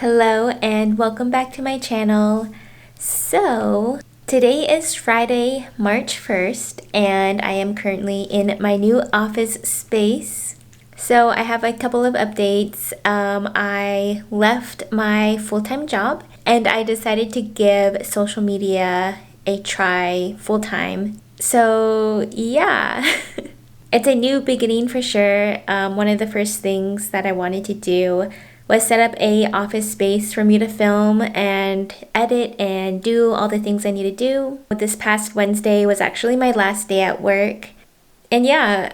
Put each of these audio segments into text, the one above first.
Hello and welcome back to my channel. So today is Friday, March 1st, and I am currently in my new office space. So I have a couple of updates. I left my full-time job and I decided to give social media a try full-time. So yeah. It's a new beginning for sure. One of the first things that I wanted to do was set up a office space for me to film and edit and do all the things I need to do. This past Wednesday was actually my last day at work. And yeah,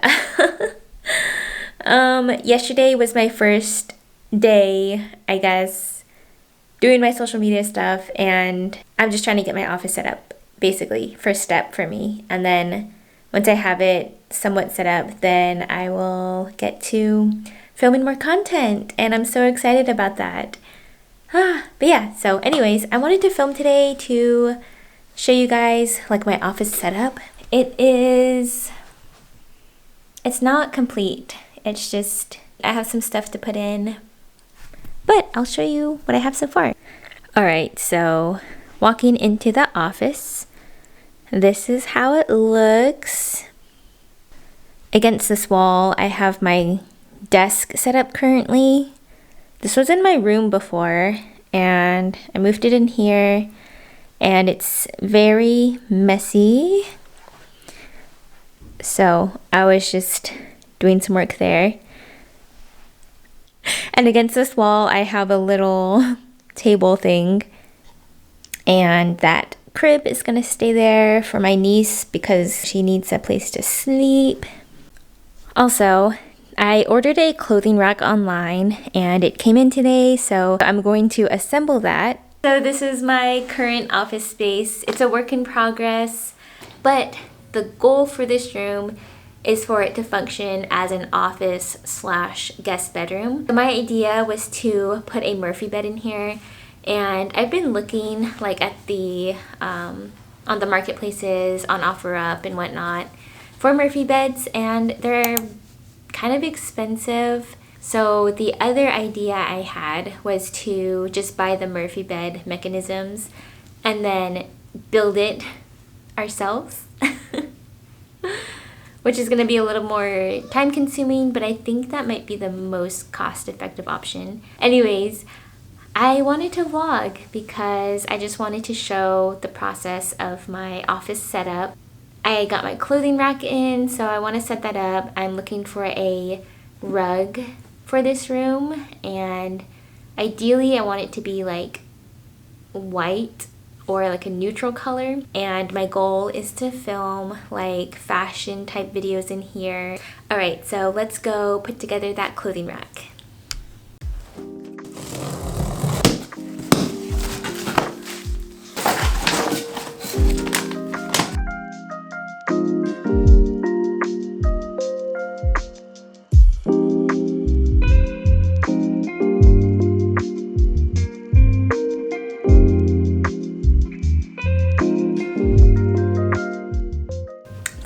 yesterday was my first day, I guess, doing my social media stuff, and I'm just trying to get my office set up, basically, first step for me. And then once I have it somewhat set up, then I will get to filming more content, and I'm so excited about that. But yeah, so anyways, I wanted to film today to show you guys like my office setup. It's not complete. It's just, I have some stuff to put in, but I'll show you what I have so far. Alright, so walking into the office, this is how it looks. Against this wall, I have my desk set up currently. This was in my room before, and I moved it in here, and it's very messy. So I was just doing some work there. And against this wall, I have a little table thing, and that crib is gonna stay there for my niece because she needs a place to sleep. Also, I ordered a clothing rack online and it came in today, so I'm going to assemble that. So this is my current office space. It's a work in progress, but the goal for this room is for it to function as an office slash guest bedroom. My idea was to put a Murphy bed in here, and I've been looking like at the on the marketplaces, on OfferUp and whatnot for Murphy beds, and they're kind of expensive. So the other idea I had was to just buy the Murphy bed mechanisms and then build it ourselves, which is going to be a little more time consuming, but I think that might be the most cost-effective option. Anyways, I wanted to vlog because I just wanted to show the process of my office setup. I got my clothing rack in, so I want to set that up. I'm looking for a rug for this room, and ideally I want it to be like white or like a neutral color. And my goal is to film like fashion type videos in here. Alright, so let's go put together that clothing rack.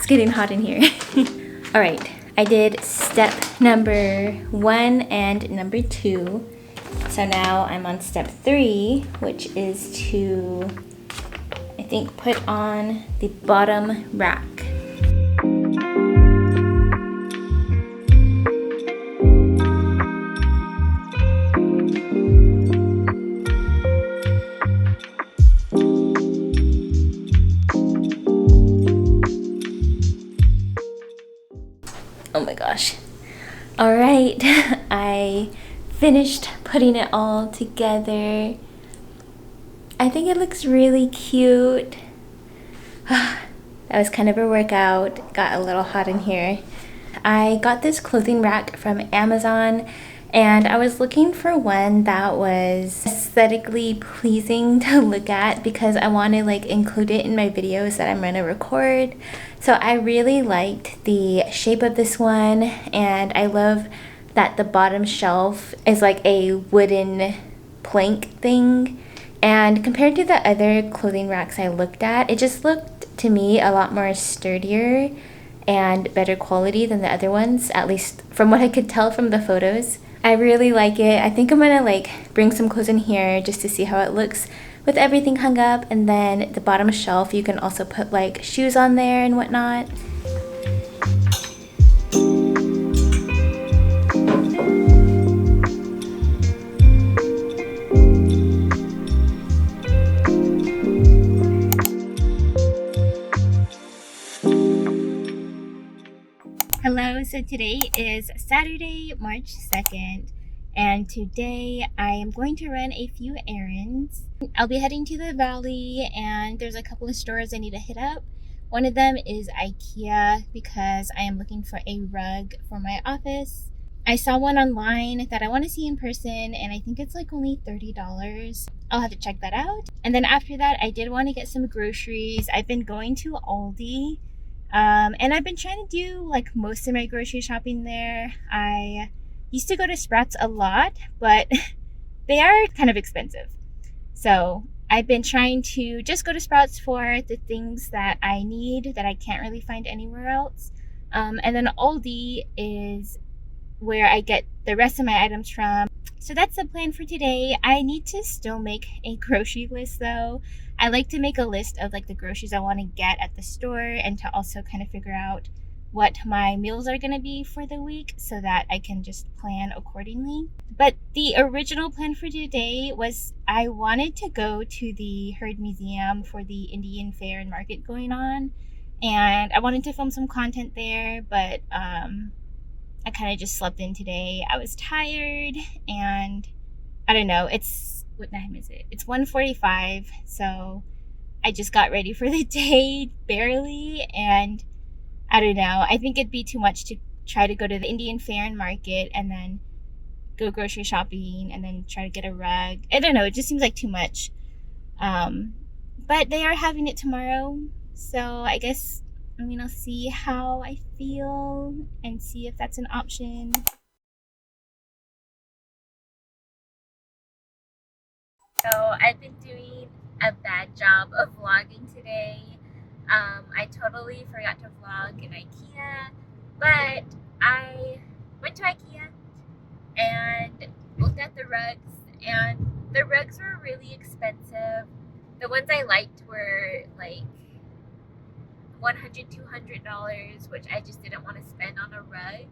Getting hot in here. All right, I did step number 1 and number 2. So now I'm on step 3, which is to, I think, put on the bottom rack. Oh my gosh. All right, I finished putting it all together. I think it looks really cute. That was kind of a workout. Got a little hot in here. I got this clothing rack from Amazon, and I was looking for one that was aesthetically pleasing to look at because I want to like include it in my videos that I'm going to record. So I really liked the shape of this one, and I love that the bottom shelf is like a wooden plank thing. And compared to the other clothing racks I looked at, it just looked to me a lot more sturdier and better quality than the other ones, at least from what I could tell from the photos. I really like it. I think I'm gonna like bring some clothes in here just to see how it looks with everything hung up, and then the bottom shelf you can also put like shoes on there and whatnot. Hello, so today is Saturday, March 2nd, and today I am going to run a few errands. I'll be heading to the valley, and there's a couple of stores I need to hit up. One of them is IKEA because I am looking for a rug for my office. I saw one online that I want to see in person, and I think it's like only $30. I'll have to check that out. And then after that, I did want to get some groceries. I've been going to Aldi. And I've been trying to do like most of my grocery shopping there. I used to go to Sprouts a lot, but they are kind of expensive. So I've been trying to just go to Sprouts for the things that I need that I can't really find anywhere else. And then Aldi is where I get the rest of my items from. So that's the plan for today. I need to still make a grocery list though. I like to make a list of like the groceries I want to get at the store, and to also kind of figure out what my meals are going to be for the week so that I can just plan accordingly. But the original plan for today was I wanted to go to the Heard Museum for the Indian Fair and Market going on, and I wanted to film some content there, but I kind of just slept in today. I was tired, and I don't know, what time is it? It's 1:45, so I just got ready for the day barely, and I don't know, I think it'd be too much to try to go to the Indian Fair and Market and then go grocery shopping and then try to get a rug. I don't know, it just seems like too much. But they are having it tomorrow, so I guess I'm gonna see how I feel and see if that's an option. So I've been doing a bad job of vlogging today. I totally forgot to vlog in IKEA, but I went to IKEA and looked at the rugs, and the rugs were really expensive. The ones I liked were like $100, $200, which I just didn't want to spend on a rug.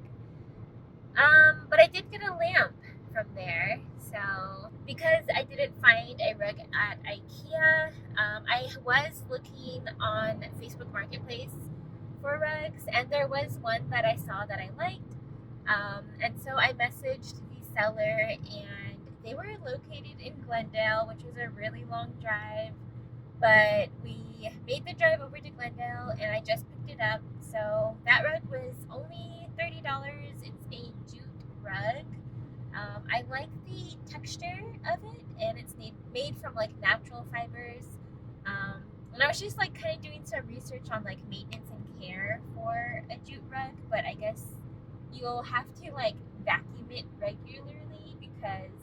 But I did get a lamp from there. So because I didn't find a rug at IKEA, I was looking on Facebook Marketplace for rugs, and there was one that I saw that I liked. And so I messaged the seller, and they were located in Glendale, which was a really long drive. But we made the drive over to Glendale, and I just picked it up. So that rug was only $30. It's a jute rug. I like the texture of it, and it's made from like natural fibers. And I was just like kind of doing some research on like maintenance and care for a jute rug, but I guess you'll have to like vacuum it regularly because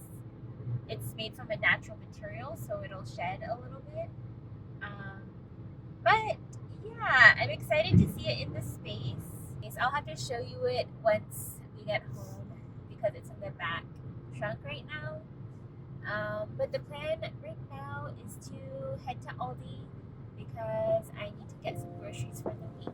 it's made from a natural material, so it'll shed a little bit. But yeah, I'm excited to see it in the space. I'll have to show you it once we get home because it's in the back trunk right now. But the plan right now is to head to Aldi because I need to get some groceries for the week.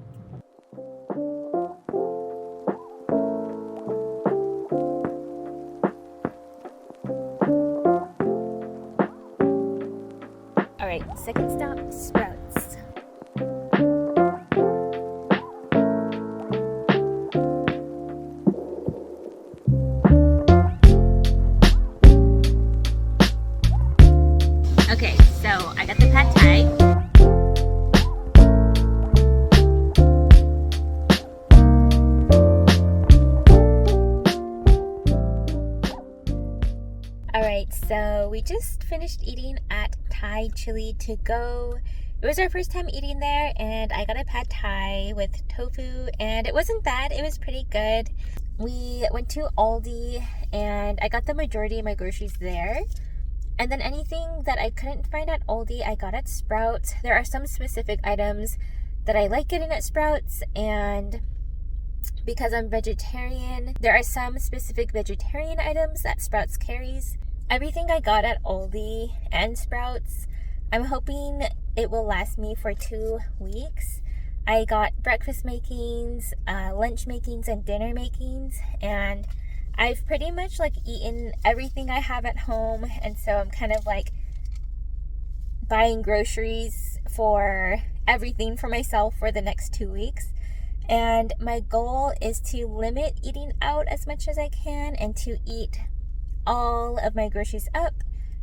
Alright, second stop, Sprouts. Okay, so I got the pad thai. Alright, so we just finished eating at Thai Chili To Go. It was our first time eating there, and I got a pad thai with tofu, and it wasn't bad. It was pretty good. We went to Aldi, and I got the majority of my groceries there. And then anything that I couldn't find at Aldi, I got at Sprouts. There are some specific items that I like getting at Sprouts, and because I'm vegetarian. There are some specific vegetarian items that Sprouts carries. Everything I got at Aldi and Sprouts, I'm hoping it will last me for 2 weeks. I got breakfast makings, lunch makings, and dinner makings, and I've pretty much like eaten everything I have at home, and so I'm kind of like buying groceries for everything for myself for the next 2 weeks. And my goal is to limit eating out as much as I can and to eat all of my groceries up.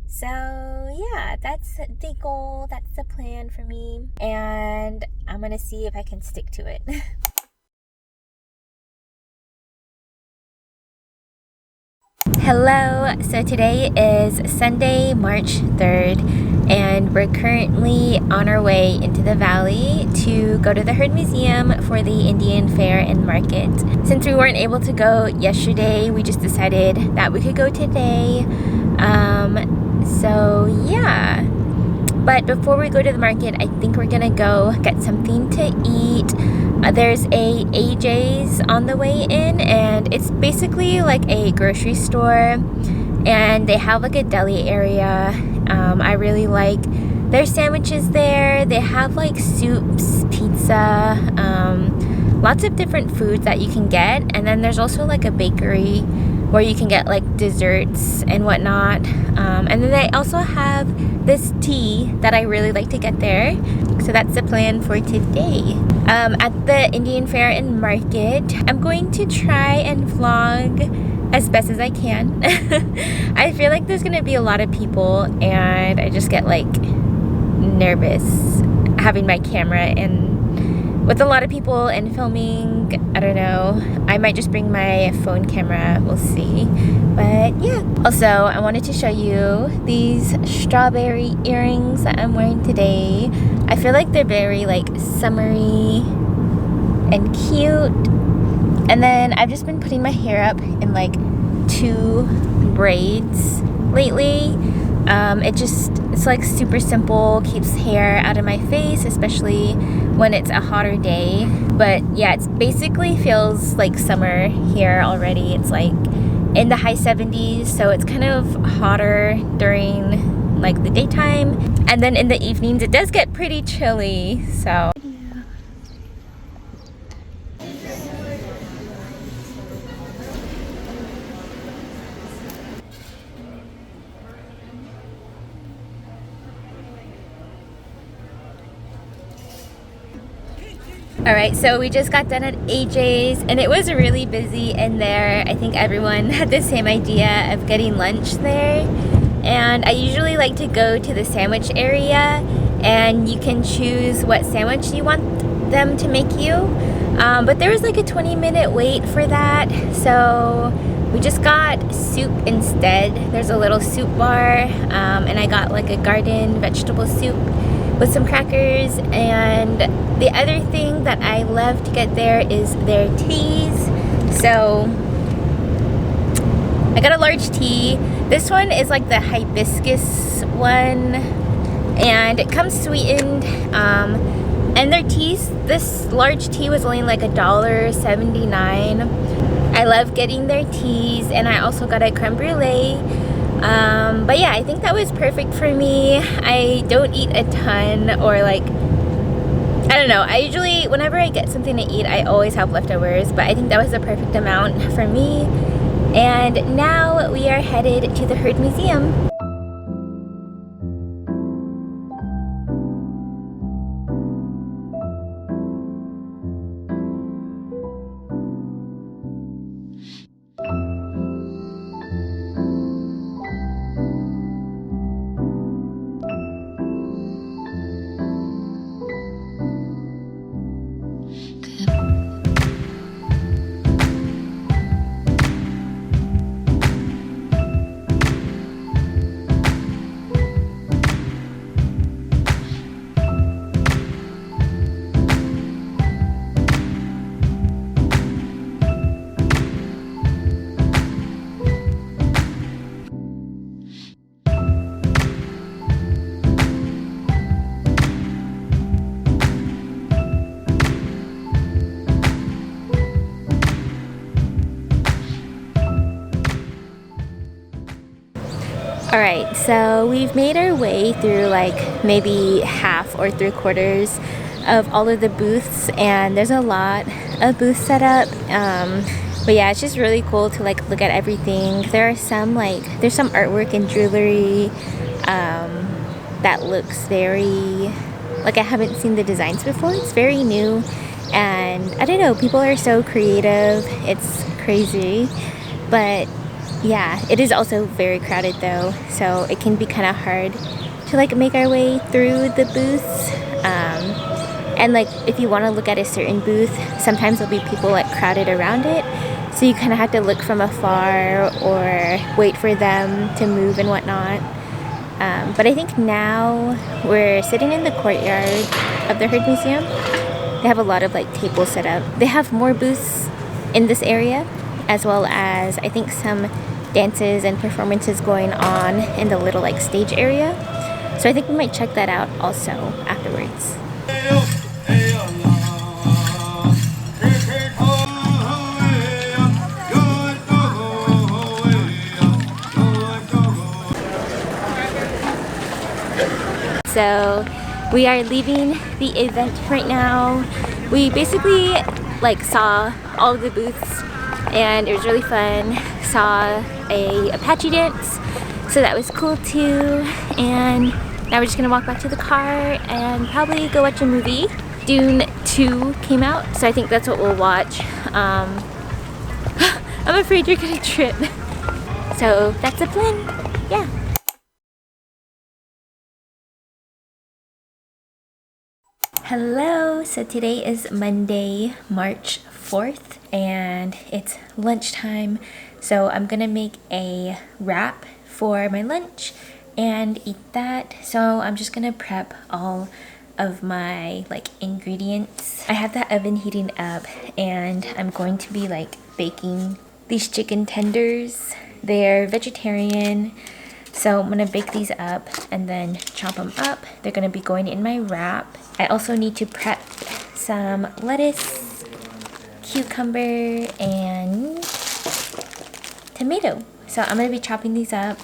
So yeah, that's the goal, that's the plan for me, and I'm gonna see if I can stick to it. Hello, so today is Sunday, March 3rd, and we're currently on our way into the valley to go to the Herd Museum for the Indian Fair and Market. Since we weren't able to go yesterday, we just decided that we could go today. So yeah. But before we go to the market, I think we're gonna go get something to eat. There's a AJ's on the way in, and it's basically like a grocery store, and they have like a deli area. I really like their sandwiches there. They have like soups, pizza, lots of different foods that you can get, and then there's also like a bakery where you can get like desserts and whatnot. And then they also have this tea that I really like to get there. So that's the plan for today. At the Indian Fair and Market, I'm going to try and vlog as best as I can. I feel like there's gonna be a lot of people, and I just get like nervous having my camera and with a lot of people and filming. I don't know, I might just bring my phone camera, we'll see. But yeah, also I wanted to show you these strawberry earrings that I'm wearing today. I feel like they're very like summery and cute. And then I've just been putting my hair up in like 2 braids lately. It's like super simple, keeps hair out of my face, especially when it's a hotter day. But yeah, it's basically feels like summer here already. It's like in the high 70s, so it's kind of hotter during like the daytime, and then in the evenings it does get pretty chilly. So alright, so we just got done at AJ's, and it was really busy in there. I think everyone had the same idea of getting lunch there. And I usually like to go to the sandwich area, and you can choose what sandwich you want them to make you. But there was like a 20-minute wait for that, so we just got soup instead. There's a little soup bar, and I got like a garden vegetable soup with some crackers. And the other thing that I love to get there is their teas. So I got a large tea. This one is like the hibiscus one, and it comes sweetened. And their teas, this large tea was only like $1.79. I love getting their teas, and I also got a creme brulee. But yeah, I think that was perfect for me. I don't eat a ton, or like, I don't know, I usually, whenever I get something to eat, I always have leftovers, but I think that was the perfect amount for me. And now we are headed to the Herd Museum. Alright, so we've made our way through like maybe half or 3/4 of all of the booths, and there's a lot of booths set up. But yeah, it's just really cool to like look at everything. There are some there's some artwork and jewelry that looks very, like I haven't seen the designs before. It's very new, and I don't know, people are so creative. It's crazy. But yeah, it is also very crowded though, so it can be kind of hard to like make our way through the booths. And like if you want to look at a certain booth, sometimes there'll be people like crowded around it, so you kind of have to look from afar or wait for them to move and whatnot. But I think now we're sitting in the courtyard of the Heard Museum. They have a lot of like tables set up. They have more booths in this area, as well as I think some dances and performances going on in the little like stage area. So I think we might check that out also afterwards. So we are leaving the event right now. We basically like saw all of the booths and it was really fun. Saw a Apache dance, so that was cool too. And now we're just gonna walk back to the car and probably go watch a movie. Dune 2 came out, so I think that's what we'll watch. I'm afraid you're gonna trip. So that's the plan, yeah. Hello, so today is Monday, March 4th, and it's lunchtime. So I'm gonna make a wrap for my lunch and eat that. So I'm just gonna prep all of my like ingredients. I have that oven heating up and I'm going to be like baking these chicken tenders. They're vegetarian, so I'm gonna bake these up and then chop them up. They're gonna be going in my wrap. I also need to prep some lettuce, cucumber, and tomato. So I'm gonna be chopping these up,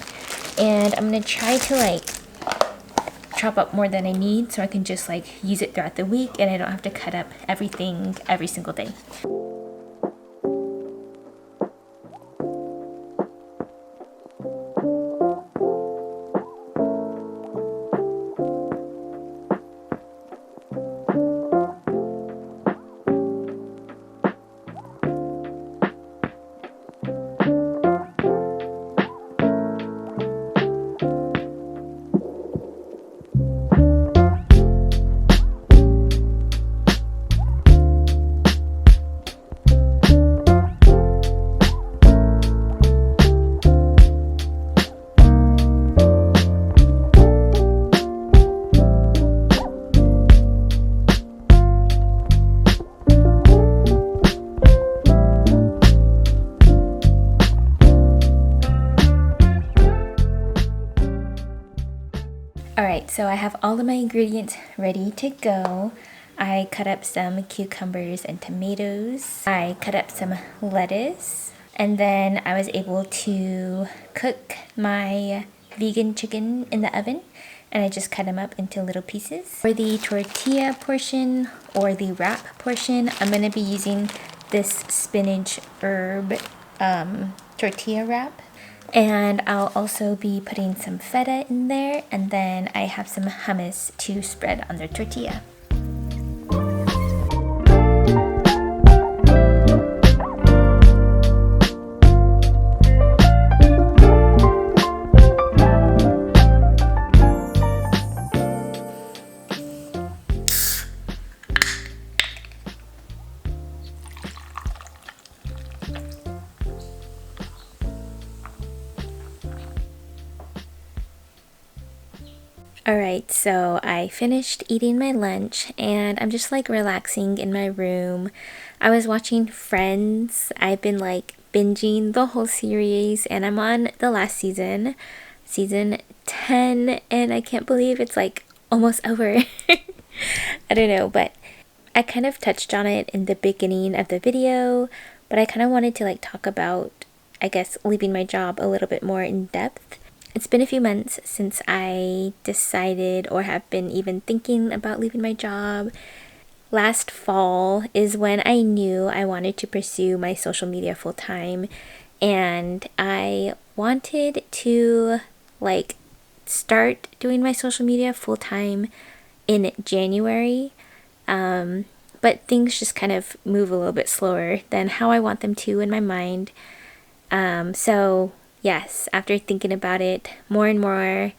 and I'm gonna try to like chop up more than I need so I can just like use it throughout the week and I don't have to cut up everything every single day. Alright, so I have all of my ingredients ready to go. I cut up some cucumbers and tomatoes. I cut up some lettuce. And then I was able to cook my vegan chicken in the oven. And I just cut them up into little pieces. For the tortilla portion or the wrap portion, I'm going to be using this spinach herb tortilla wrap. And I'll also be putting some feta in there, and then I have some hummus to spread on the tortilla. Alright, so I finished eating my lunch and I'm just like relaxing in my room. I was watching Friends. I've been like binging the whole series and I'm on the last season, season 10, and I can't believe it's like almost over. I don't know, but I kind of touched on it in the beginning of the video, but I kind of wanted to like talk about, I guess, leaving my job a little bit more in depth. It's been a few months since I decided or have been even thinking about leaving my job. Last fall is when I knew I wanted to pursue my social media full time, and I wanted to like start doing my social media full time in January. But things just kind of move a little bit slower than how I want them to in my mind. So yes, after thinking about it more and more,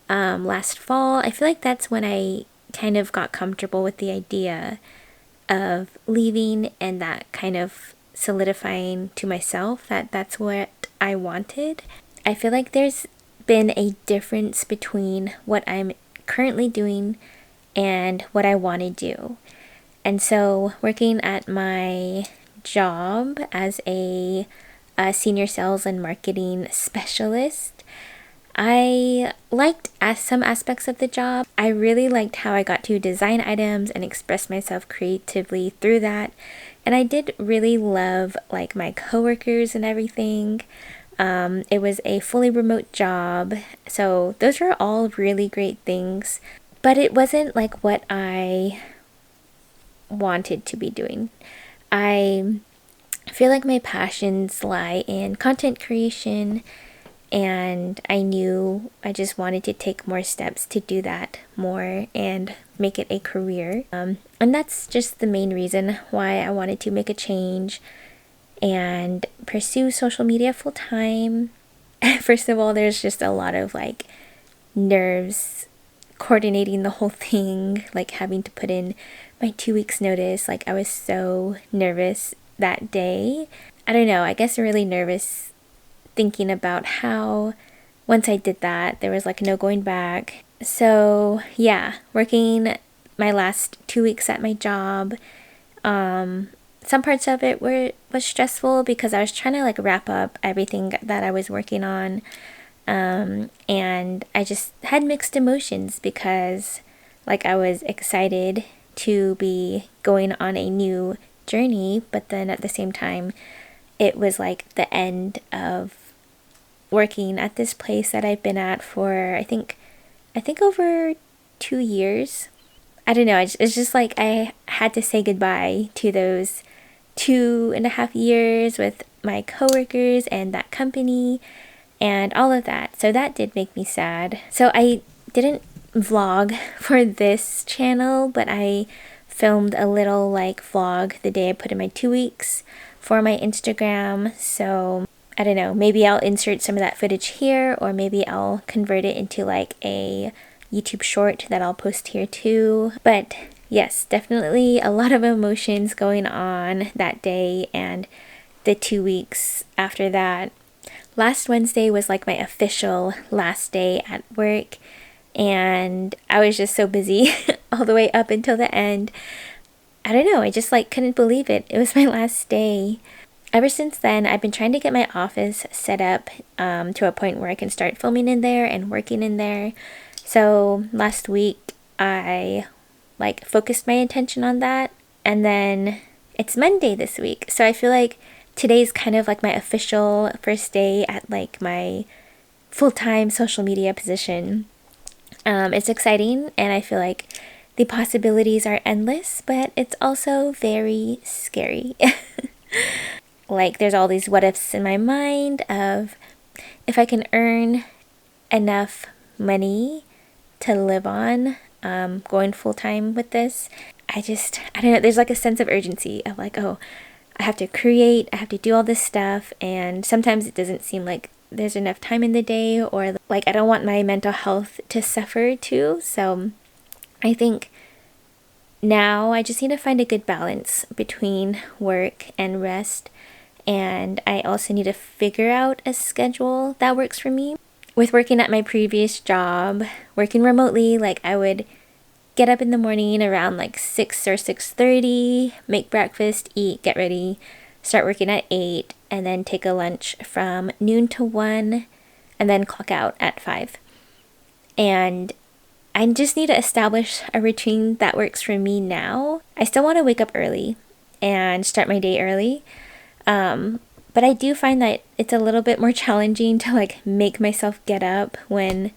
last fall, I feel like that's when I kind of got comfortable with the idea of leaving, and that kind of solidifying to myself that that's what I wanted. I feel like there's been a difference between what I'm currently doing and what I want to do. And so, working at my job as a senior sales and marketing specialist, I liked some aspects of the job. I really liked how I got to design items and express myself creatively through that. And I did really love like my coworkers and everything. It was a fully remote job, so those were all really great things. But it wasn't like what I wanted to be doing. I feel like my passions lie in content creation, and I knew I just wanted to take more steps to do that more and make it a career. And that's just the main reason why I wanted to make a change and pursue social media full time. First of all, there's just a lot of like nerves coordinating the whole thing, like having to put in my 2 weeks notice. Like I was so nervous that day. I don't know, I guess really nervous thinking about how once I did that, there was like no going back. So yeah, working my last 2 weeks at my job, some parts of it was stressful because I was trying to like wrap up everything that I was working on. And I just had mixed emotions because like I was excited to be going on a new journey, but then at the same time it was like the end of working at this place that I've been at for I think over 2 years. I don't know, it's just like I had to say goodbye to those 2.5 years with my coworkers and that company and all of that. So that did make me sad. So I didn't vlog for this channel, but I filmed a little like vlog the day I put in my 2 weeks for my Instagram. So I don't know, maybe I'll insert some of that footage here, or maybe I'll convert it into like a YouTube short that I'll post here too. But yes, definitely a lot of emotions going on that day and the 2 weeks after that. Last Wednesday was like my official last day at work, and I was just so busy all the way up until the end. I don't know, I just like couldn't believe it. It was my last day. Ever since then, I've been trying to get my office set up to a point where I can start filming in there and working in there. So last week, I like focused my attention on that, and then it's Monday this week. So I feel like today's kind of like my official first day at like my full-time social media position. It's exciting, and I feel like the possibilities are endless, but it's also very scary. Like there's all these what ifs in my mind of if I can earn enough money to live on, going full-time with this. I don't know, there's like a sense of urgency of like, oh, I have to create, I have to do all this stuff, and sometimes it doesn't seem like there's enough time in the day, or like I don't want my mental health to suffer too. So I think now I just need to find a good balance between work and rest, and I also need to figure out a schedule that works for me. With working at my previous job, working remotely, like I would get up in the morning around like 6 or 6:30, make breakfast, eat, get ready, start working at 8, and then take a lunch from noon to 1, and then clock out at 5. And I just need to establish a routine that works for me now. I still want to wake up early and start my day early, But I do find that it's a little bit more challenging to like make myself get up when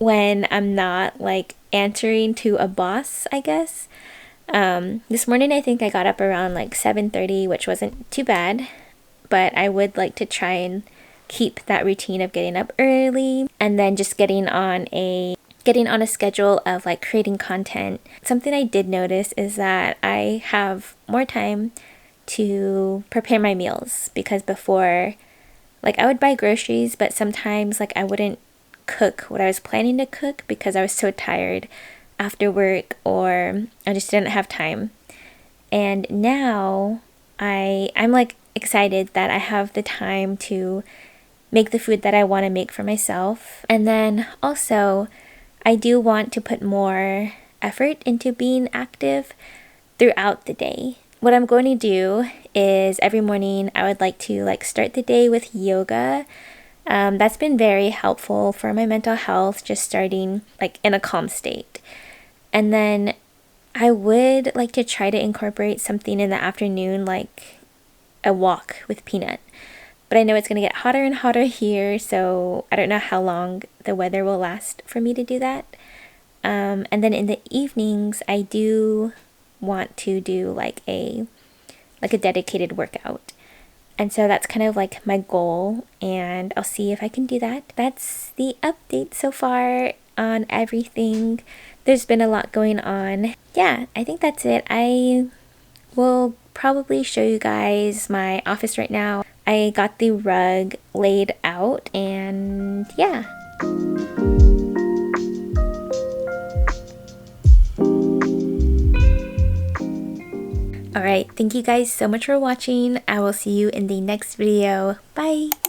I'm not like answering to a boss, I guess. This morning I think I got up around like 7:30, which wasn't too bad, but I would like to try and keep that routine of getting up early and then just getting on a schedule of like creating content. Something I did notice is that I have more time to prepare my meals, because before, like, I would buy groceries, but sometimes like I wouldn't cook what I was planning to cook because I was so tired after work, or I just didn't have time. And now I'm like excited that I have the time to make the food that I want to make for myself. And then also I do want to put more effort into being active throughout the day. What I'm going to do is every morning I would like to like start the day with yoga. That's been very helpful for my mental health, just starting like in a calm state. And then I would like to try to incorporate something in the afternoon, like a walk with Peanut. But I know it's going to get hotter and hotter here, so I don't know how long the weather will last for me to do that. And then in the evenings, I do want to do like a dedicated workout. And so that's kind of like my goal, and I'll see if I can do that. That's the update so far on everything. There's been a lot going on. Yeah, I think that's it. I will probably show you guys my office right now. I got the rug laid out, and yeah. Alright, thank you guys so much for watching. I will see you in the next video. Bye!